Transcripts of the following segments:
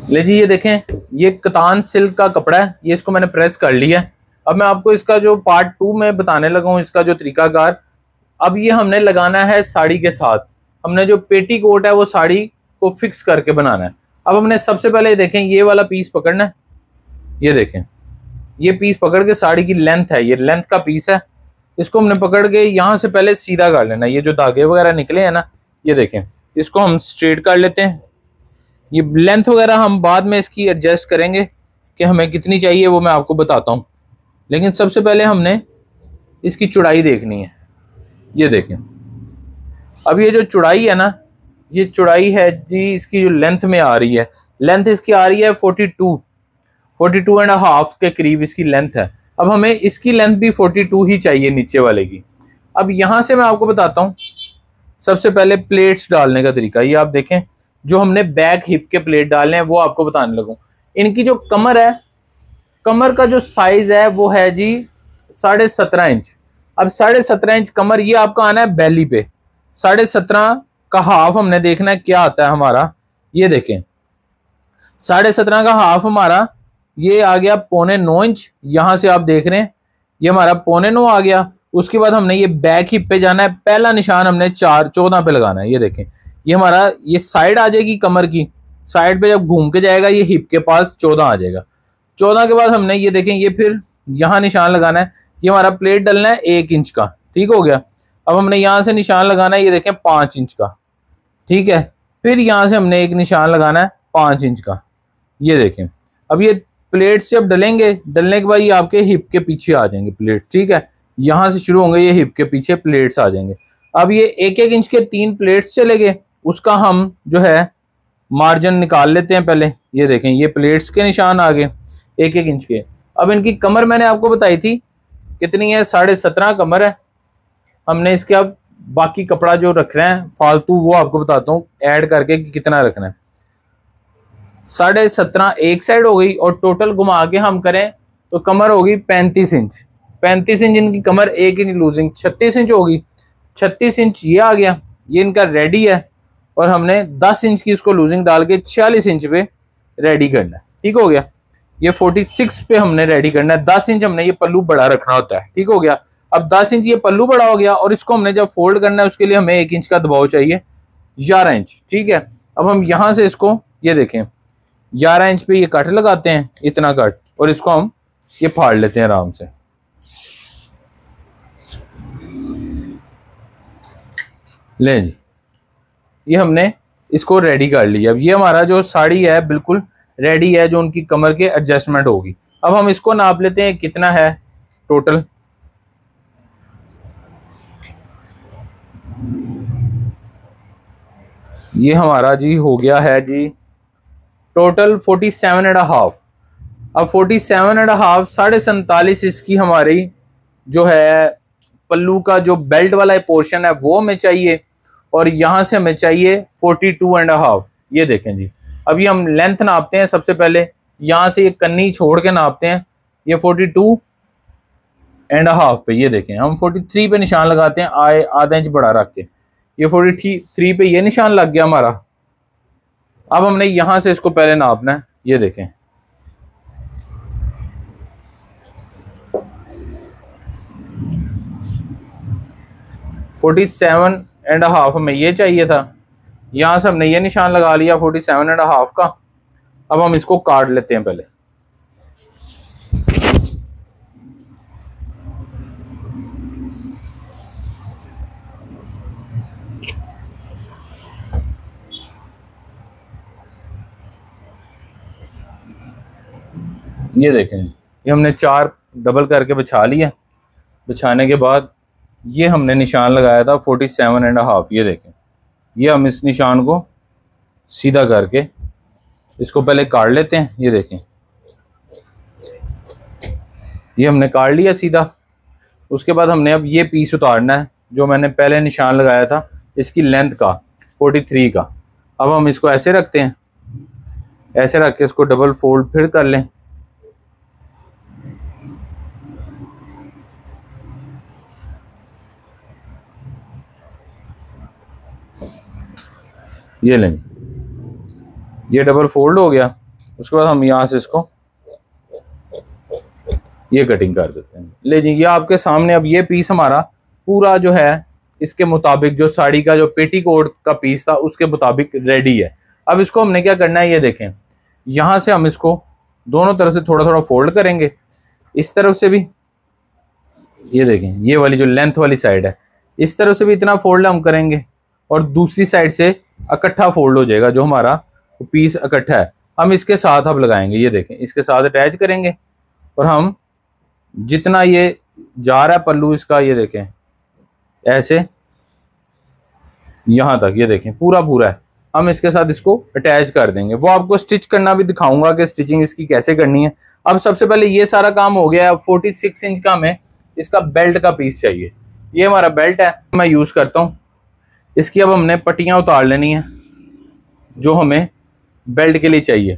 ले जी, ये देखें, ये कतान सिल्क का कपड़ा है, ये इसको मैंने प्रेस कर लिया है। अब मैं आपको इसका जो पार्ट 2 में बताने लगा हूँ, इसका जो तरीकाकार। अब ये हमने लगाना है साड़ी के साथ। हमने जो पेटी कोट है वो साड़ी को फिक्स करके बनाना है। अब हमने सबसे पहले देखें, ये वाला पीस पकड़ना है। ये देखें, ये पीस पकड़ के साड़ी की लेंथ है, ये लेंथ का पीस है। इसको हमने पकड़ के यहाँ से पहले सीधा कर लेना। ये जो धागे वगैरह निकले हैं ना, ये देखें, इसको हम स्ट्रेट कर लेते हैं। ये लेंथ वगैरह हम बाद में इसकी एडजस्ट करेंगे कि हमें कितनी चाहिए, वो मैं आपको बताता हूँ। लेकिन सबसे पहले हमने इसकी चौड़ाई देखनी है। ये देखें, अब ये जो चौड़ाई है ना, ये चौड़ाई है जी, इसकी जो लेंथ में आ रही है, लेंथ इसकी आ रही है 42 एंड हाफ के करीब इसकी लेंथ है। अब हमें इसकी लेंथ भी 42 ही चाहिए नीचे वाले की। अब यहाँ से मैं आपको बताता हूँ सबसे पहले प्लेट्स डालने का तरीका। ये आप देखें, जो हमने बैक हिप के प्लेट डालने हैं वो आपको बताने लगूँ। इनकी जो कमर है, कमर का जो साइज है वो है जी 17.5 इंच। अब 17.5 इंच कमर, ये आपका आना है बैली पे। 17.5 का हाफ हमने देखना है क्या आता है हमारा। ये देखें, 17.5 का हाफ हमारा ये आ गया 8.25 इंच। यहां से आप देख रहे हैं ये हमारा 8.25 आ गया। उसके बाद हमने ये बैक हिप पे जाना है, पहला निशान हमने 14 पे लगाना है। ये देखें, ये हमारा ये साइड आ जाएगी कमर की, साइड पे जब घूम के जाएगा ये हिप के पास 14 आ जाएगा। 14 के बाद हमने ये देखें, ये फिर यहाँ निशान लगाना है। ये हमारा प्लेट डलना है 1 इंच का, ठीक हो गया। अब हमने यहाँ से निशान लगाना है, ये देखें 5 इंच का, ठीक है। फिर यहाँ से हमने एक निशान लगाना है 5 इंच का। ये देखें, अब ये प्लेट्स जब डलेंगे, डलने के बाद ये आपके हिप के पीछे आ जाएंगे प्लेट, ठीक है। यहाँ से शुरू होंगे, ये हिप के पीछे प्लेट्स आ जाएंगे। अब ये 1-1 इंच के 3 प्लेट्स चले गए, उसका हम जो है मार्जिन निकाल लेते हैं पहले। ये देखें, ये प्लेट्स के निशान आ गए 1-1 इंच के। अब इनकी कमर मैंने आपको बताई थी कितनी है, 17.5 कमर है। हमने इसके अब बाकी कपड़ा जो रख रहे हैं फालतू, वो आपको बताता हूँ ऐड करके कि कितना रखना है। 17.5 एक साइड हो गई, और टोटल घुमा के हम करें तो कमर होगी 35 इंच। 35 इंच इनकी कमर, 1 इंच लूजिंग, 36 इंच होगी। 36 इंच ये आ गया, ये इनका रेडी है। और हमने 10 इंच की इसको लूजिंग डाल के 46 इंच पे रेडी करना है, ठीक हो गया। ये 46 पे हमने रेडी करना है। 10 इंच हमने ये पल्लू बड़ा रखना होता है, ठीक हो गया। अब 10 इंच ये पल्लू बड़ा हो गया, और इसको हमने जब फोल्ड करना है उसके लिए हमें 1 इंच का दबाव चाहिए, 11 इंच, ठीक है। अब हम यहाँ से इसको, ये देखें, 11 इंच पे ये कट लगाते हैं, इतना कट, और इसको हम ये फाड़ लेते हैं आराम से। ले जी, ये हमने इसको रेडी कर लिया। अब ये हमारा जो साड़ी है बिल्कुल रेडी है, जो उनकी कमर के एडजस्टमेंट होगी। अब हम इसको नाप लेते हैं कितना है टोटल। ये हमारा जी हो गया है जी टोटल 47.5। अब 47.5, 47.5 इसकी हमारी जो है पल्लू का जो बेल्ट वाला पोर्शन है वो हमें चाहिए, और यहाँ से हमें चाहिए 42.5। ये देखें जी, अभी हम लेंथ नापते हैं। सबसे पहले यहाँ से ये कन्नी छोड़ के नापते हैं, ये 42.5 पे। ये देखें, हम 43 पे निशान लगाते हैं, आधा इंच बड़ा रख के। ये 43 पे ये निशान लग गया हमारा। अब हमने यहाँ से इसको पहले नापना है। ये देखें, $47.5 हमें ये चाहिए था। यहाँ से हमने ये निशान लगा लिया 47.5 का। अब हम इसको काट लेते हैं पहले। ये देखें, ये हमने 4 डबल करके बिछा लिया। बिछाने के बाद ये हमने निशान लगाया था 47.5। ये देखें, ये हम इस निशान को सीधा करके इसको पहले काट लेते हैं। ये देखें, ये हमने काट लिया सीधा। उसके बाद हमने अब ये पीस उतारना है जो मैंने पहले निशान लगाया था इसकी लेंथ का, 43 का। अब हम इसको ऐसे रखते हैं, ऐसे रख के इसको डबल फोल्ड फिर कर लें। ये लें, ये डबल फोल्ड हो गया। उसके बाद हम यहाँ से इसको ये कटिंग कर देते हैं। ले जी, ये आपके सामने अब ये पीस हमारा पूरा जो है इसके मुताबिक, जो साड़ी का जो पेटीकोट का पीस था उसके मुताबिक रेडी है। अब इसको हमने क्या करना है, ये देखें, यहाँ से हम इसको दोनों तरफ से थोड़ा थोड़ा फोल्ड करेंगे, इस तरफ से भी, ये देखें ये वाली जो लेंथ वाली साइड है, इस तरफ से भी इतना फोल्ड हम करेंगे और दूसरी साइड से इकट्ठा फोल्ड हो जाएगा जो हमारा पीस इकट्ठा है। हम इसके साथ अब लगाएंगे, ये देखें इसके साथ अटैच करेंगे और हम जितना ये जा रहा है पल्लू इसका, ये देखें ऐसे यहाँ तक, ये देखें पूरा पूरा है, हम इसके साथ इसको अटैच कर देंगे। वो आपको स्टिच करना भी दिखाऊंगा कि स्टिचिंग इसकी कैसे करनी है। अब सबसे पहले ये सारा काम हो गया। अब 46 इंच का हमें इसका बेल्ट का पीस चाहिए। ये हमारा बेल्ट है, मैं यूज़ करता हूँ। इसकी अब हमने पट्टियाँ उतार लेनी है जो हमें बेल्ट के लिए चाहिए।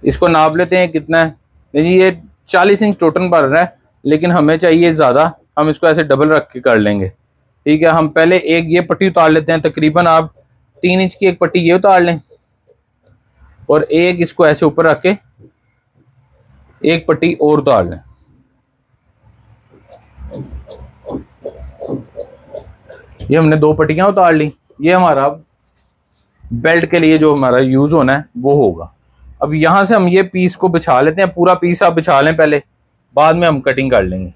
इसको नाप लेते हैं कितना है। जी ये 40 इंच टोटल भर रहा है, लेकिन हमें चाहिए ज़्यादा, हम इसको ऐसे डबल रख के कर लेंगे। ठीक है, हम पहले एक ये पट्टी उतार लेते हैं। तकरीबन आप 3 इंच की एक पट्टी ये उतार लें और एक इसको ऐसे ऊपर रख के एक पट्टी और उतार लें। ये हमने 2 पट्टियां उतार ली। ये हमारा बेल्ट के लिए जो हमारा यूज होना है वो होगा। अब यहां से हम ये पीस को बिछा लेते हैं। पूरा पीस आप बिछा लें पहले, बाद में हम कटिंग कर लेंगे।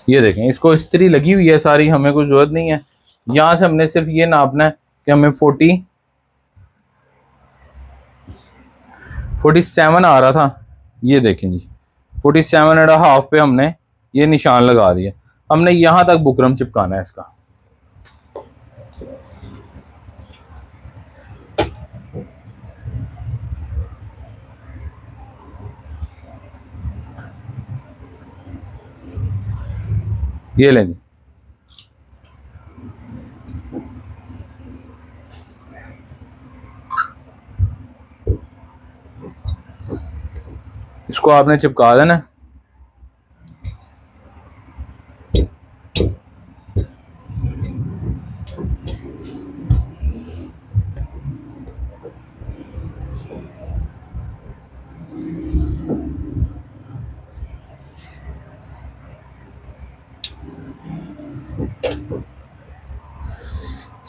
ये देखें इसको इस्त्री लगी हुई है सारी, हमें कोई जरूरत नहीं है। यहां से हमने सिर्फ ये नापना है कि हमें 47 आ रहा था। ये देखें जी 47.5 पे हमने ये निशान लगा दिया। हमने यहां तक बुकरम चिपकाना है इसका। ये लें जी, इसको आपने चिपका देना।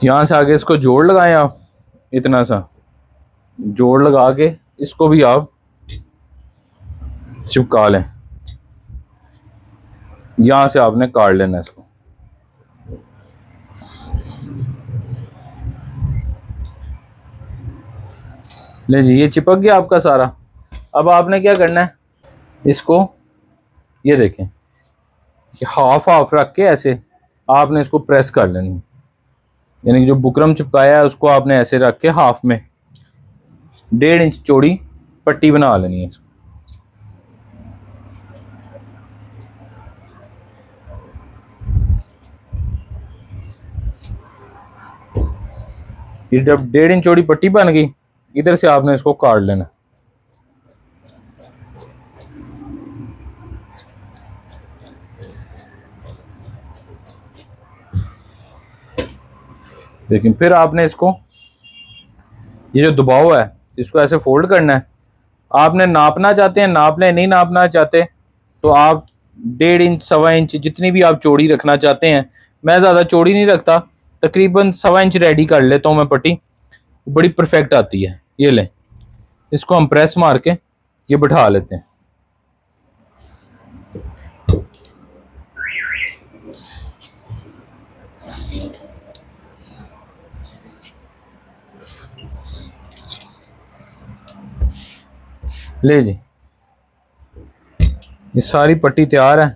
यहाँ से आगे इसको जोड़ लगाएं आप, इतना सा जोड़ लगा के इसको भी आप चिपका लें। यहाँ से आपने काट लेना इसको। ले जी ये चिपक गया आपका सारा। अब आपने क्या करना है, इसको ये देखें हाफ हाफ रख के ऐसे आपने इसको प्रेस कर लेनी है। यानी कि जो बुकरम चिपकाया है उसको आपने ऐसे रख के हाफ में 1.5 इंच चौड़ी पट्टी बना लेनी है इसको। ये जब 1.5 इंच चौड़ी पट्टी बन गई, इधर से आपने इसको काट लेना। लेकिन फिर आपने इसको, ये जो दबाव है इसको ऐसे फोल्ड करना है। आपने नापना चाहते हैं नाप लें, नहीं नापना चाहते तो आप 1.5 इंच 1.25 इंच जितनी भी आप चौड़ी रखना चाहते हैं। मैं ज़्यादा चौड़ी नहीं रखता, तकरीबन 1.25 इंच रेडी कर लेता हूँ मैं पट्टी, बड़ी परफेक्ट आती है। ये लें, इसको हम प्रेस मार के ये बिठा लेते हैं। ले जी ये सारी पट्टी तैयार है।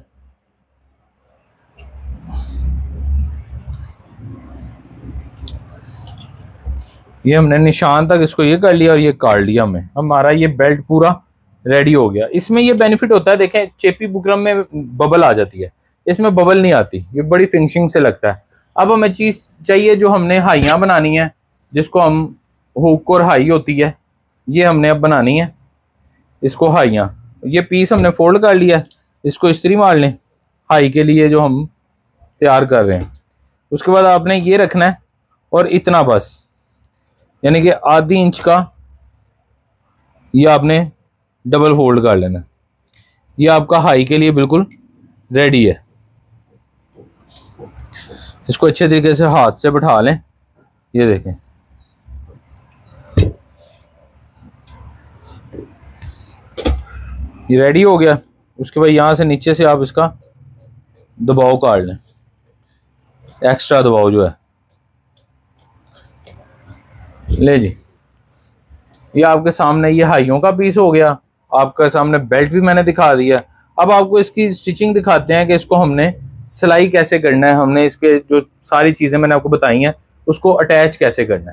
ये हमने निशान तक इसको ये कर लिया और ये काट लिया। हमारा ये बेल्ट पूरा रेडी हो गया। इसमें ये बेनिफिट होता है, देखें चेपी बुकरम में बबल आ जाती है, इसमें बबल नहीं आती, ये बड़ी फिनिशिंग से लगता है। अब हमें चीज़ चाहिए जो हमने हाइयाँ बनानी है, जिसको हम हुक और हाई होती है, ये हमने अब बनानी है इसको हाइयाँ। ये पीस हमने फोल्ड कर लिया है, इसको इस्त्री मार लें हाई के लिए जो हम तैयार कर रहे हैं। उसके बाद आपने ये रखना है और इतना बस, यानी कि आधी इंच का ये आपने डबल फोल्ड कर लेना। ये आपका हाई के लिए बिल्कुल रेडी है। इसको अच्छे तरीके से हाथ से बैठा लें। ये देखें, ये रेडी हो गया। उसके बाद यहाँ से नीचे से आप इसका दबाव काट लें, एक्स्ट्रा दबाव जो है। ले जी, ये आपके सामने ये हाइयों का पीस हो गया। आपका सामने बेल्ट भी मैंने दिखा दिया। अब आपको इसकी स्टिचिंग दिखाते हैं कि इसको हमने सिलाई कैसे करना है, हमने इसके जो सारी चीज़ें मैंने आपको बताई हैं उसको अटैच कैसे करना है।